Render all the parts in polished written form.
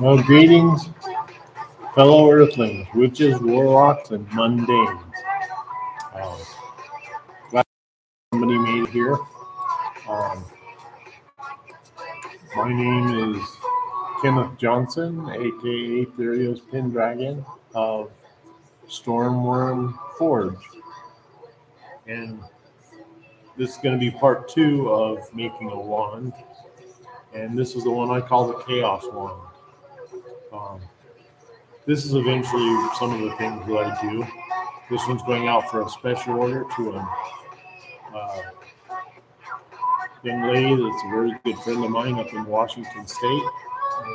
Well, greetings, fellow Earthlings, witches, warlocks, and mundanes. Glad somebody made it here. My name is Kenneth Johnson, aka Therios Pendragon of Stormwyrm Forge. And this is going to be part 2 of making a wand. And this is the one I call the Chaos Wand. This is eventually some of the things that I do. This one's going out for a special order to a young lady that's a very good friend of mine up in Washington State.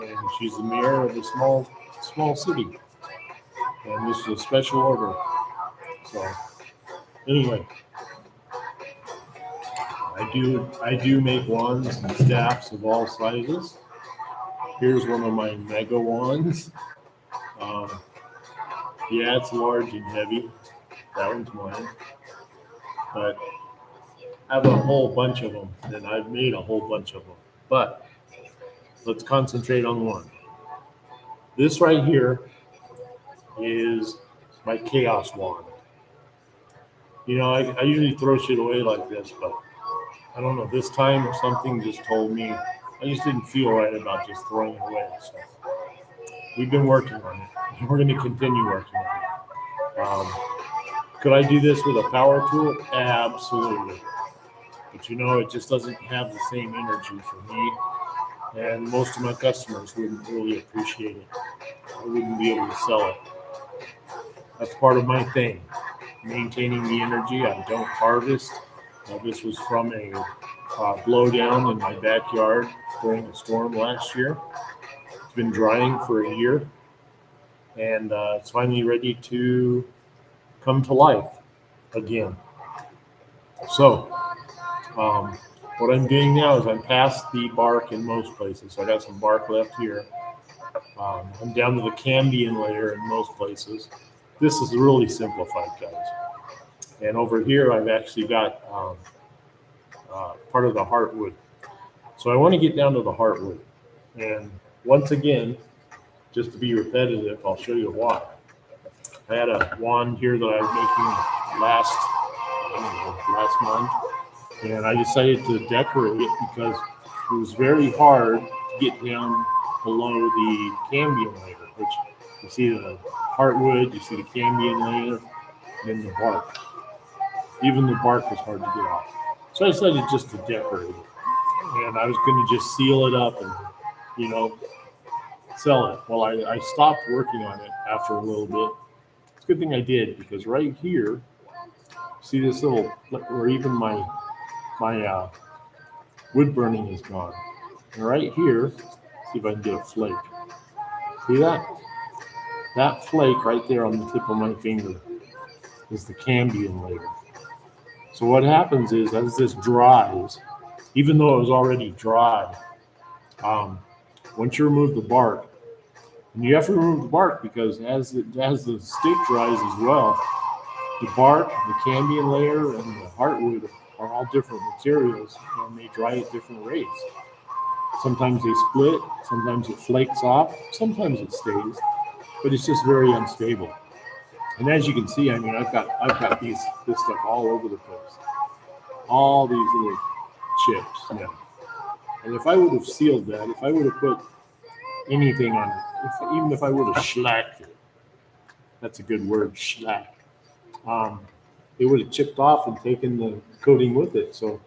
And she's the mayor of a small city. And this is a special order. So anyway, I do make wands and staffs of all sizes. Here's one of my mega wands. Yeah, it's large and heavy. That one's mine. But I have a whole bunch of them, and I've made a whole bunch of them. But let's concentrate on one. This right here is my Chaos Wand. You know, I usually throw shit away like this, but I don't know. This time something just told me I just didn't feel right about just throwing it away. So we've been working on it. We're going to continue working on it. Could I do this with a power tool? Absolutely. But you know, it just doesn't have the same energy for me. And most of my customers wouldn't really appreciate it. I wouldn't be able to sell it. That's part of my thing. Maintaining the energy. I don't harvest. This was from a blowdown in my backyard during a storm last year. It's been drying for a year. And it's finally ready to come to life again. So, what I'm doing now is I'm past the bark in most places. So I got some bark left here. I'm down to the cambium layer in most places. This is really simplified, guys. And over here, I've actually got part of the heartwood. So I want to get down to the heartwood. And once again, just to be repetitive, I'll show you why. I had a wand here that I was making last month. And I decided to decorate it because it was very hard to get down below the cambium layer, which you see the heartwood, you see the cambium layer, and then the bark. Even the bark was hard to get off. So I decided just to decorate it. And I was going to just seal it up and, you know, sell it. Well, I stopped working on it after a little bit. It's a good thing I did because right here, see this little, or even my wood burning is gone. And right here, see if I can get a flake. See that? That flake right there on the tip of my finger is the cambium layer. So what happens is, as this dries, even though it was already dry, once you remove the bark, and you have to remove the bark because as the stick dries as well, the bark, the cambium layer, and the heartwood are all different materials, and they dry at different rates. Sometimes they split, sometimes it flakes off, sometimes it stays, but it's just very unstable. And as you can see, I mean, I've got this stuff all over the place, all these little chips. Yeah. And if I would have sealed that, if I would have put anything on it, even if I would have shellacked it, that's a good word, shellac. It would have chipped off and taken the coating with it. So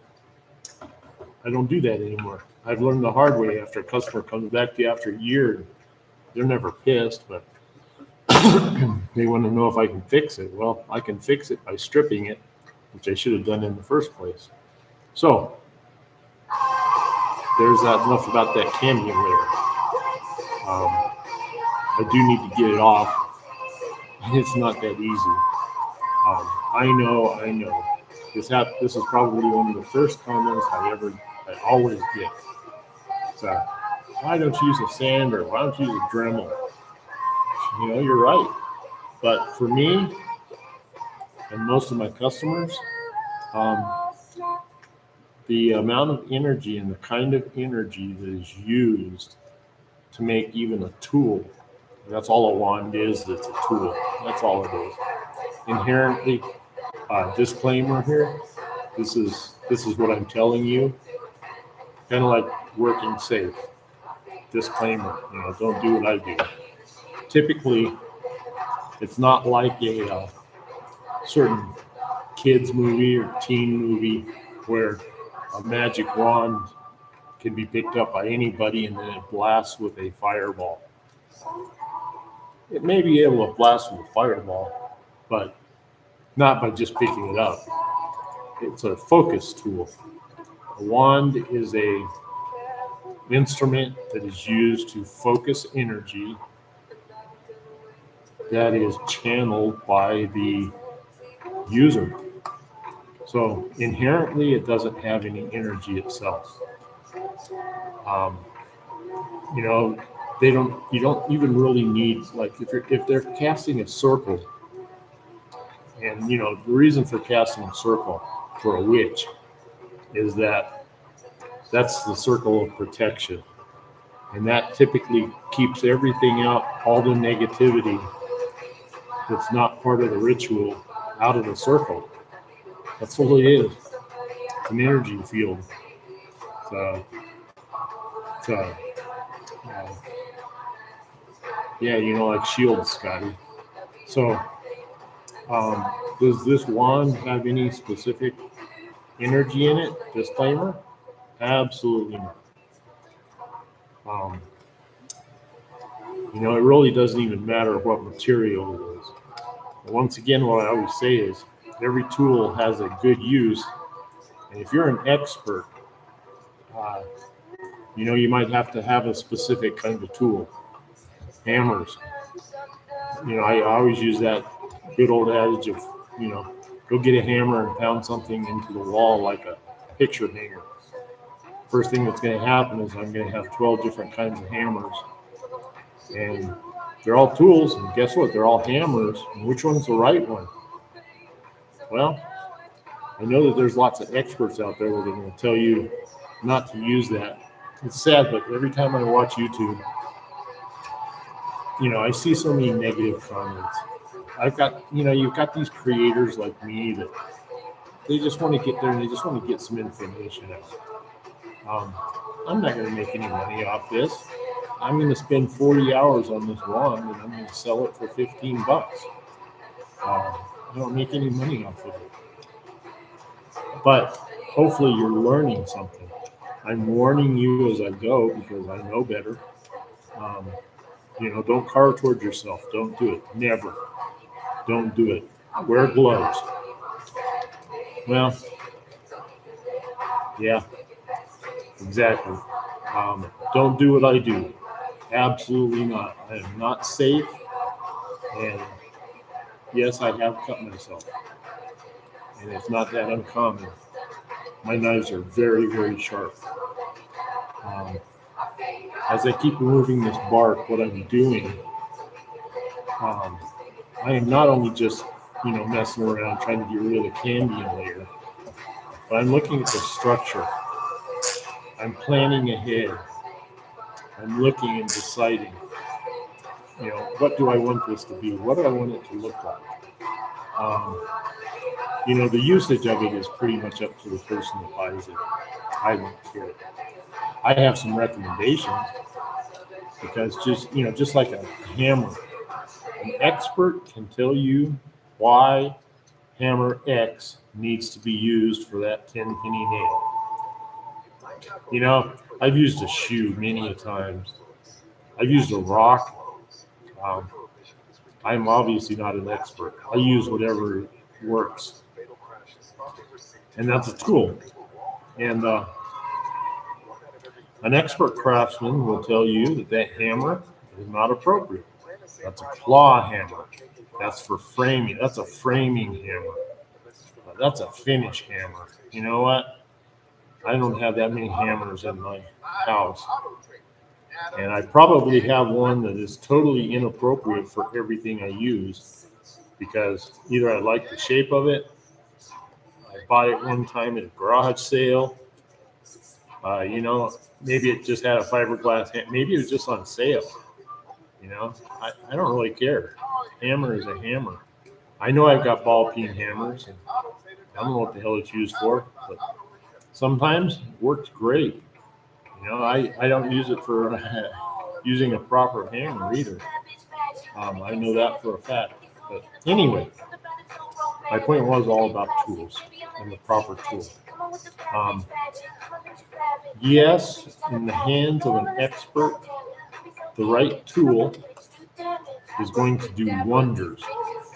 I don't do that anymore. I've learned the hard way. After a customer comes back to you after a year, they're never pissed, but they want to know if I can fix it. Well, I can fix it by stripping it, which I should have done in the first place. So there's that enough about that cambium layer. I do need to get it off. It's not that easy. I know. This is probably one of the first comments I always get. So, why don't you use a sander? Why don't you use a Dremel? You know, you're right. But for me, and most of my customers, the amount of energy and the kind of energy that is used to make even a tool. That's all a wand is. It's a tool. That's all it is. Inherently, disclaimer here. This is what I'm telling you. Kind of like working safe. Disclaimer. Don't do what I do. Typically, it's not like a certain kids movie or teen movie where a magic wand can be picked up by anybody and then it blasts with a fireball. It may be able to blast with a fireball, but not by just picking it up. It's a focus tool. A wand is an instrument that is used to focus energy that is channeled by the user. So inherently, it doesn't have any energy itself. You don't even really need, like, if they're casting a circle, and the reason for casting a circle for a witch is that's the circle of protection, and that typically keeps everything out, all the negativity that's not part of the ritual, out of the circle. That's all it is. It's an energy field. Like shields, Scotty. So, does this wand have any specific energy in it? Disclaimer: absolutely not. It really doesn't even matter what material it is. Once again, what I always say is every tool has a good use, and if you're an expert, you might have to have a specific kind of tool. Hammers. I always use that good old adage of, go get a hammer and pound something into the wall like a picture hanger. First thing that's going to happen is I'm going to have 12 different kinds of hammers. And they're all tools, and guess what? They're all hammers. And which one's the right one? Well, I know that there's lots of experts out there that are going to tell you not to use that. It's sad, but every time I watch YouTube, I see so many negative comments. I've got, you've got these creators like me that they just want to get there and they just want to get some information out. I'm not going to make any money off this. I'm going to spend 40 hours on this wand and I'm going to sell it for $15. I don't make any money off of it. But hopefully you're learning something. I'm warning you as I go because I know better. Don't carve toward yourself. Don't do it. Never. Don't do it. Wear gloves. Well, yeah, exactly. Don't do what I do. Absolutely not. I am not safe. And yes, I have cut myself. And it's not that uncommon. My knives are very, very sharp. As I keep removing this bark, what I'm doing, I am not only just, messing around trying to get rid of the cambium layer, but I'm looking at the structure. I'm planning ahead. I'm looking and deciding, what do I want this to be? What do I want it to look like? The usage of it is pretty much up to the person that buys it. I don't care. I have some recommendations because just like a hammer, an expert can tell you why hammer X needs to be used for that 10-penny nail. I've used a shoe many a times. I've used a rock. I'm obviously not an expert. I use whatever works. And that's a tool. And an expert craftsman will tell you that hammer is not appropriate. That's a claw hammer. That's for framing. That's a framing hammer. That's a finish hammer. You know what? I don't have that many hammers in my house. And I probably have one that is totally inappropriate for everything I use. because either I like the shape of it, I bought it one time at a garage sale, maybe it just had a fiberglass, maybe it was just on sale, I don't really care. Hammer is a hammer. I know I've got ball peen hammers, and I don't know what the hell it's used for, but sometimes it works great. I don't use it for using a proper hammer either. I know that for a fact. But anyway, my point was all about tools and the proper tool. Yes, in the hands of an expert, the right tool is going to do wonders,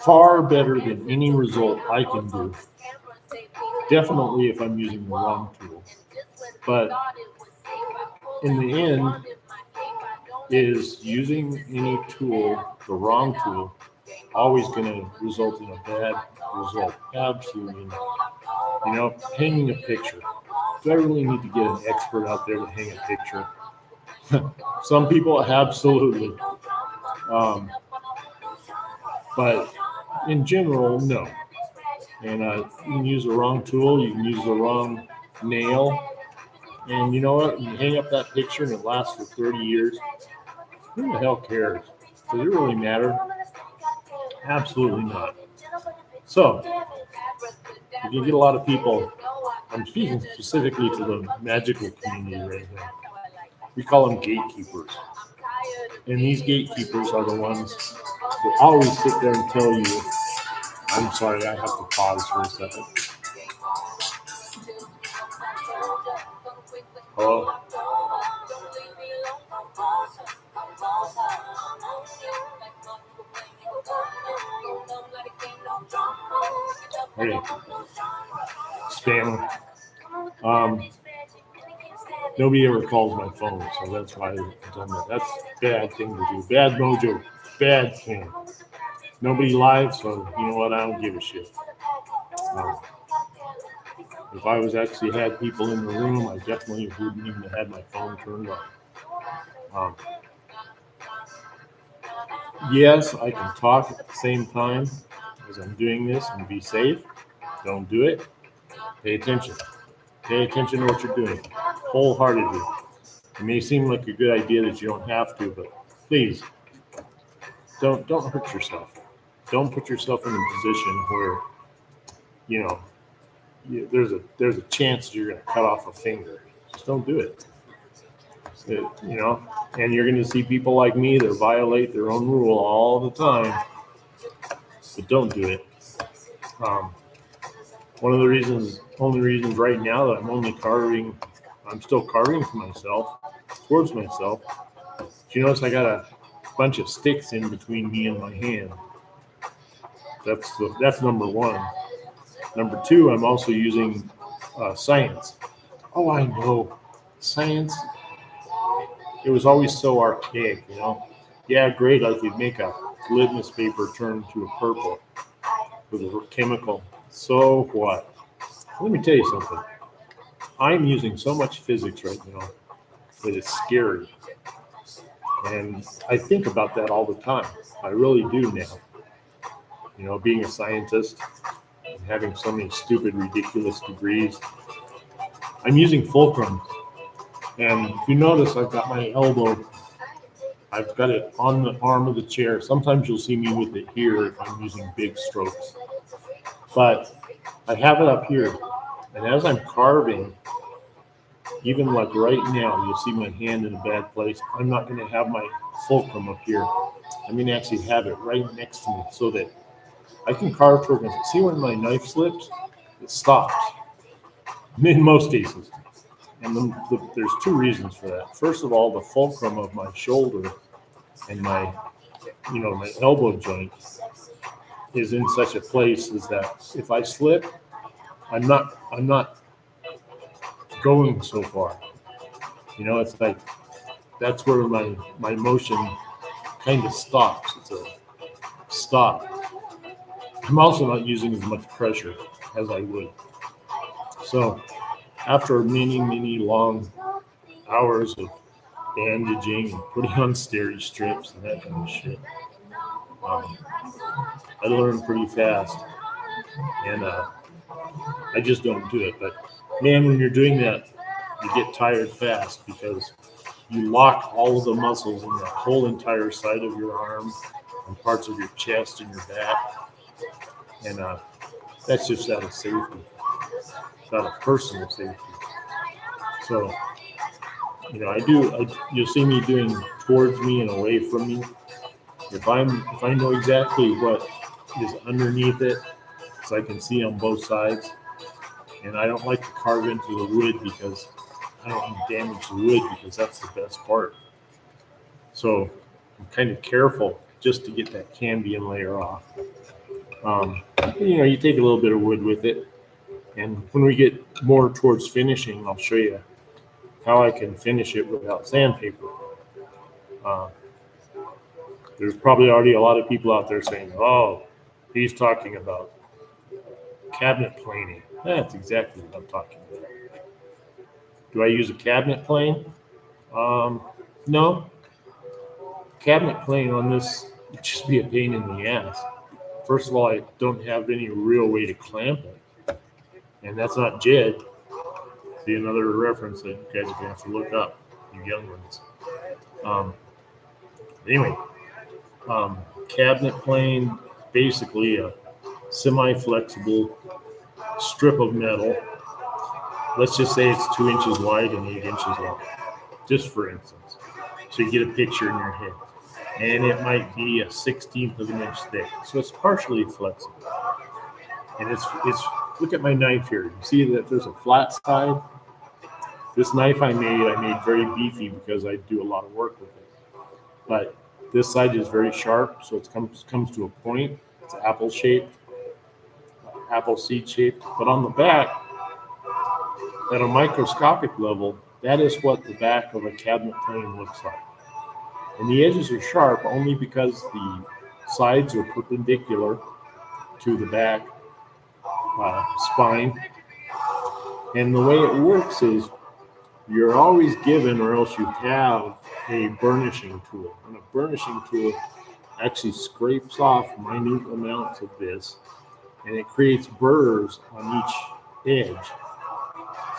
far better than any result I can do. Definitely if I'm using the wrong tool. But in the end, is using any tool, the wrong tool, always going to result in a bad result? Absolutely not. Hanging a picture. Do I really need to get an expert out there to hang a picture? Some people, absolutely. But in general, no. And you can use the wrong tool, you can use the wrong nail, and you know what? You hang up that picture and it lasts for 30 years. Who the hell cares? Does it really matter? Absolutely not. So, if you get a lot of people, I'm speaking specifically to the magical community right now. We call them gatekeepers. And these gatekeepers are the ones that always sit there and tell you, I'm sorry, I have to pause for a second. Hello? Okay. Spam. Nobody ever calls my phone, so that's why I've done that. That's a bad thing to do. Bad mojo. Bad thing. Nobody live, so you know what? I don't give a shit. If I was actually had people in the room, I definitely wouldn't even have had my phone turned on. Yes, I can talk at the same time as I'm doing this and be safe. Don't do it. Pay attention. Pay attention to what you're doing wholeheartedly. It may seem like a good idea that you don't have to, but please don't hurt yourself. Don't put yourself in a position where there's a chance that you're going to cut off a finger. Just don't do it. And you're going to see people like me that violate their own rule all the time, but don't do it. One of the only reasons right now that I'm still carving for myself, towards myself. You notice I got a bunch of sticks in between me and my hand. That's number one. Number two, I'm also using science. Oh, I know. Science, it was always so archaic, Yeah, great, I could make a litmus paper turn to a purple with a chemical. So what? Let me tell you something. I'm using so much physics right now that it's scary. And I think about that all the time. I really do now. Being a scientist and having so many stupid, ridiculous degrees. I'm using fulcrum. And if you notice, I've got my elbow, I've got it on the arm of the chair. Sometimes you'll see me with it here if I'm using big strokes. But I have it up here. And as I'm carving, even like right now, you'll see my hand in a bad place. I'm not going to have my fulcrum up here. I'm going to actually have it right next to me so that I can carve toward it. See when my knife slips? It stops. In most cases. And there's two reasons for that. First of all, the fulcrum of my shoulder and my elbow joint is in such a place is that if I slip, I'm not going so far. It's like that's where my motion kind of stops. It's a stop. I'm also not using as much pressure as I would. So after many, many long hours of bandaging and putting on steri strips and that kind of shit, I learn pretty fast, and I just don't do it. But man, when you're doing that, you get tired fast because you lock all of the muscles in that whole entire side of your arm and parts of your chest and your back, and that's just out of safety. It's out of personal safety. So, you'll see me doing towards me and away from me. If I know exactly what is underneath it, so I can see on both sides, and I don't like to carve into the wood because I don't want to damage the wood because that's the best part. So I'm kind of careful just to get that cambium layer off. You take a little bit of wood with it, and when we get more towards finishing, I'll show you how I can finish it without sandpaper. There's probably already a lot of people out there saying, "Oh, he's talking about cabinet planing." That's exactly what I'm talking about. Do I use a cabinet plane? No. Cabinet plane on this would just be a pain in the ass. First of all, I don't have any real way to clamp it. And that's not Jed. See another reference that you guys are going to have to look up, you young ones. Anyway, cabinet plane, basically a semi-flexible strip of metal. Let's just say it's 2 inches wide and 8 inches long, just for instance. So you get a picture in your head. And it might be a 1/16 of an inch thick. So it's partially flexible. And it's look at my knife here. You see that there's a flat side? This knife I made very beefy because I do a lot of work with it. But this side is very sharp, so it comes to a point. It's apple shaped, apple seed shaped. But on the back, at a microscopic level, that is what the back of a cabinet plane looks like. And the edges are sharp only because the sides are perpendicular to the back spine. And the way it works is you're always given, or else you have, a burnishing tool. And a burnishing tool actually scrapes off minute amounts of this, and it creates burrs on each edge.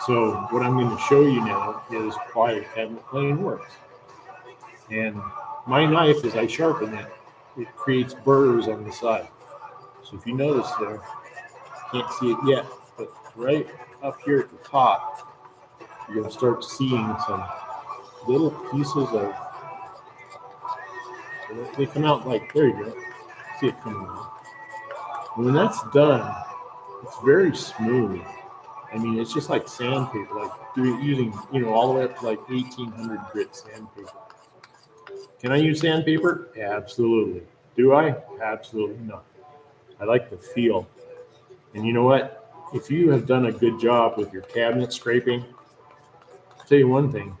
So what I'm going to show you now is why a cabinet plane works. And my knife, as I sharpen it, it creates burrs on the side. So if you notice there, can't see it yet, but right up here at the top, you're going to start seeing some little pieces of, they come out like, there you go, see it coming out. And when that's done, it's very smooth. I mean, it's just like sandpaper, like using, all the way up to like 1800 grit sandpaper. Can I use sandpaper? Absolutely. Do I? Absolutely not. I like the feel. And you know what? If you have done a good job with your cabinet scraping, I'll tell you one thing.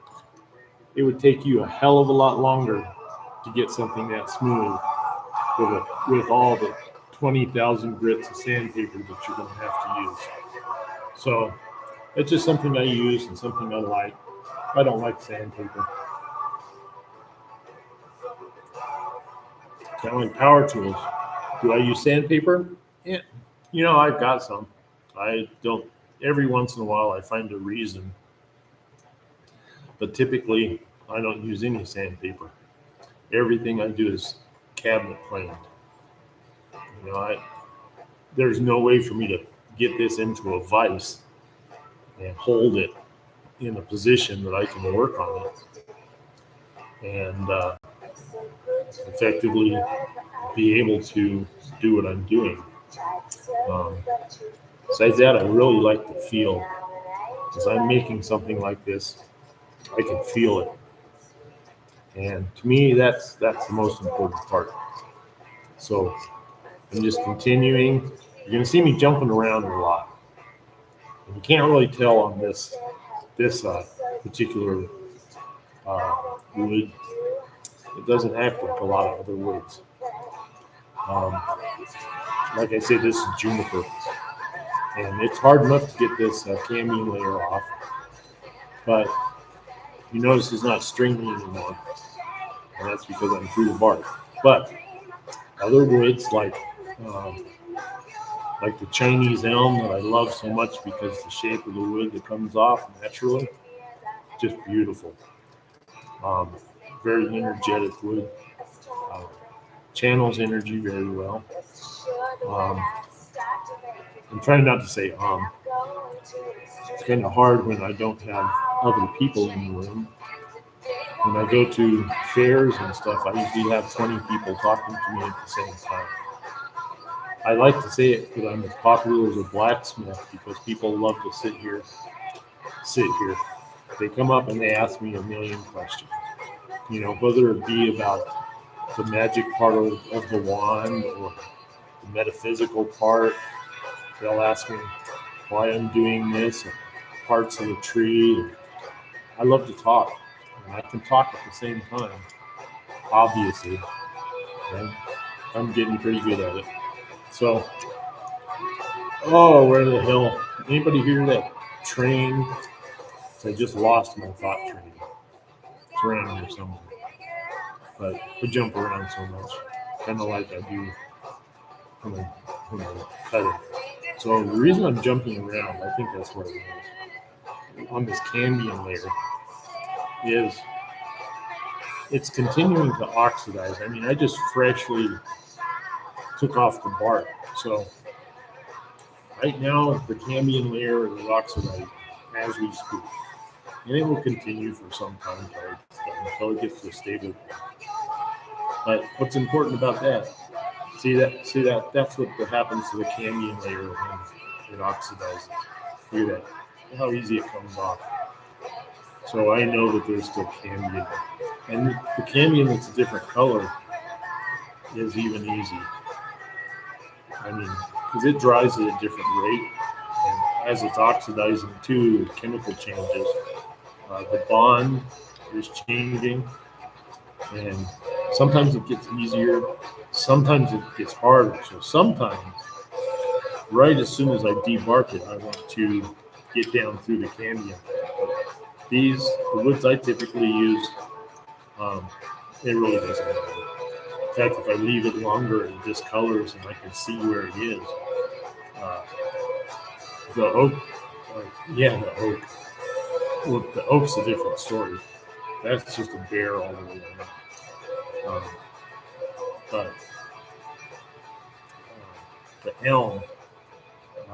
It would take you a hell of a lot longer to get something that smooth with all the 20,000 grits of sandpaper that you're going to have to use. So it's just something I use and something I like. I don't like sandpaper. Kind of like power tools. Do I use sandpaper? Yeah. I've got some. I don't. Every once in a while, I find a reason. But typically, I don't use any sandpaper. Everything I do is cabinet planed. There's no way for me to get this into a vise and hold it in a position that I can work on it and effectively be able to do what I'm doing. Besides that, I really like the feel. As I'm making something like this, I can feel it. And to me, that's the most important part. So I'm just continuing. You're going to see me jumping around a lot. And you can't really tell on this particular wood. It doesn't act like a lot of other woods. Like I said, this is Juniper. And it's hard enough to get this cambium layer off. But you notice it's not stringy anymore. And that's because I'm through the bark. But other woods like um, like the Chinese elm that I love so much because the shape of the wood that comes off naturally, just beautiful. Um, Very energetic wood. Uh, Channels energy very well. Um, I'm trying not to say It's kind of hard when I don't have other people in the room. When I go to fairs and stuff, I usually have 20 people talking to me at the same time. I like to say it because I'm as popular as a blacksmith because people love to sit here. They come up and they ask me a million questions. Whether it be about the magic part of the wand or the metaphysical part. They'll ask me why I'm doing this, or parts of the tree. I love to talk, and I can talk at the same time, obviously. And I'm getting pretty good at it. So, where the hell? Anybody hear that train? I just lost my thought train. It's around here somewhere. But I jump around so much, kind of like I do when I cut it. So the reason I'm jumping around, I think that's what it is, on this cambium layer, is it's continuing to oxidize. I mean, I just freshly took off the bark. So right now, the cambium layer is oxidizing as we speak. And it will continue for some time until it gets to a stable. But what's important about that? See that that's what happens to the cambium layer when it oxidizes. Look at that, how easy it comes off. So I know that there's still cambium. And the cambium that's a different color is even easy. I mean, because it dries at a different rate. And as it's oxidizing too, the chemical changes. The bond is changing. And sometimes it gets easier. Sometimes it gets harder. So sometimes, right as soon as I debark it, I want to get down through the cambium. The woods I typically use, it really doesn't matter. In fact, if I leave it longer, it discolors and I can see where it is. Uh, the oak, the oak. Well, the oak's a different story. That's just a bear all the way around. But the elm, uh,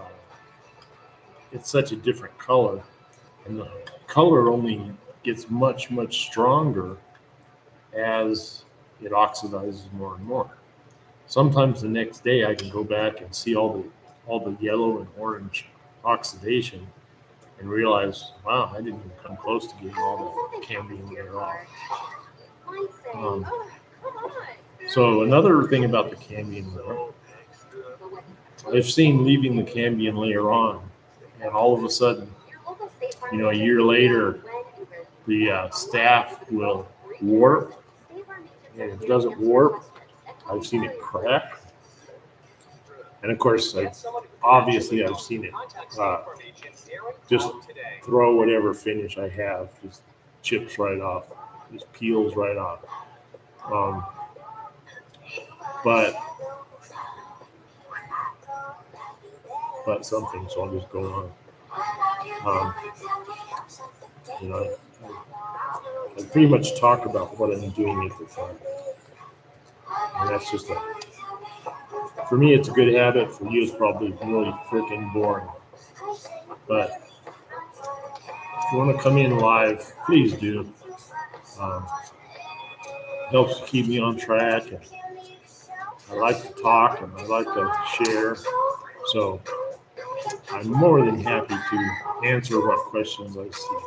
it's such a different color, and the color only gets much, much stronger as it oxidizes more and more. Sometimes the next day I can go back and see all the yellow and orange oxidation and realize, wow, I didn't even come close to getting all the cambium layer off. So another thing about the cambium layer, I've seen leaving the cambium layer on, and all of a sudden, a year later, the staff will warp, and if it doesn't warp, I've seen it crack. And of course, I've seen it just throw whatever finish I have, just chips right off, just peels right off. But something, so I'll just go on. I pretty much talk about what I'm doing at the time. And that's just for me, it's a good habit. For you, it's probably really freaking boring. But if you want to come in live, please do. Helps keep me on track. And I like to talk and I like to share. So I'm more than happy to answer what questions I see.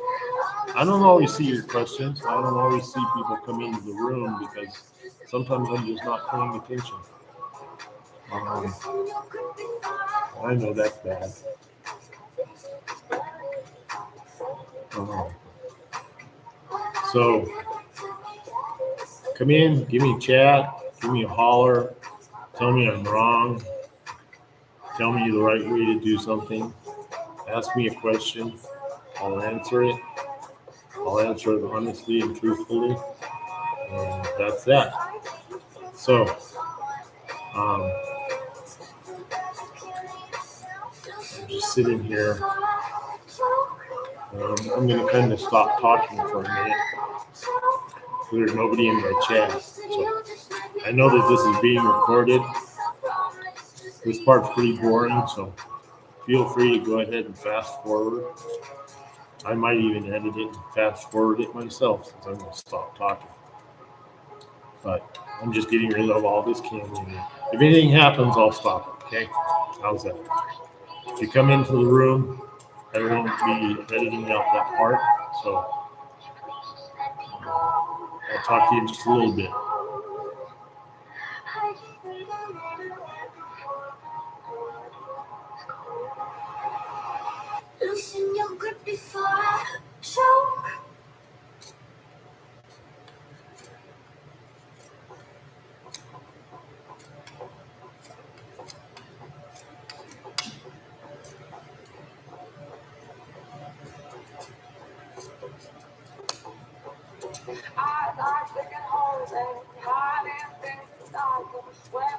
I don't always see your questions. I don't always see people come into the room because sometimes I'm just not paying attention. I know that's bad. So come in, give me a chat, give me a holler, tell me I'm wrong, tell me the right way to do something, ask me a question, I'll answer it. I'll answer it honestly and truthfully, and that's that. So, just sitting here. I'm going to kind of stop talking for a minute. There's nobody in my chat. So I know that this is being recorded. This part's pretty boring, so feel free to go ahead and fast forward. I might even edit it and fast forward it myself since I'm going to stop talking. But I'm just getting rid of all this candy. If anything happens, I'll stop it, okay? How's that? If you come into the room, I won't be editing out that part, so I'll talk to you in just a little bit. Loosen your grip before I choke. I like digging holes and hiding things that I can swear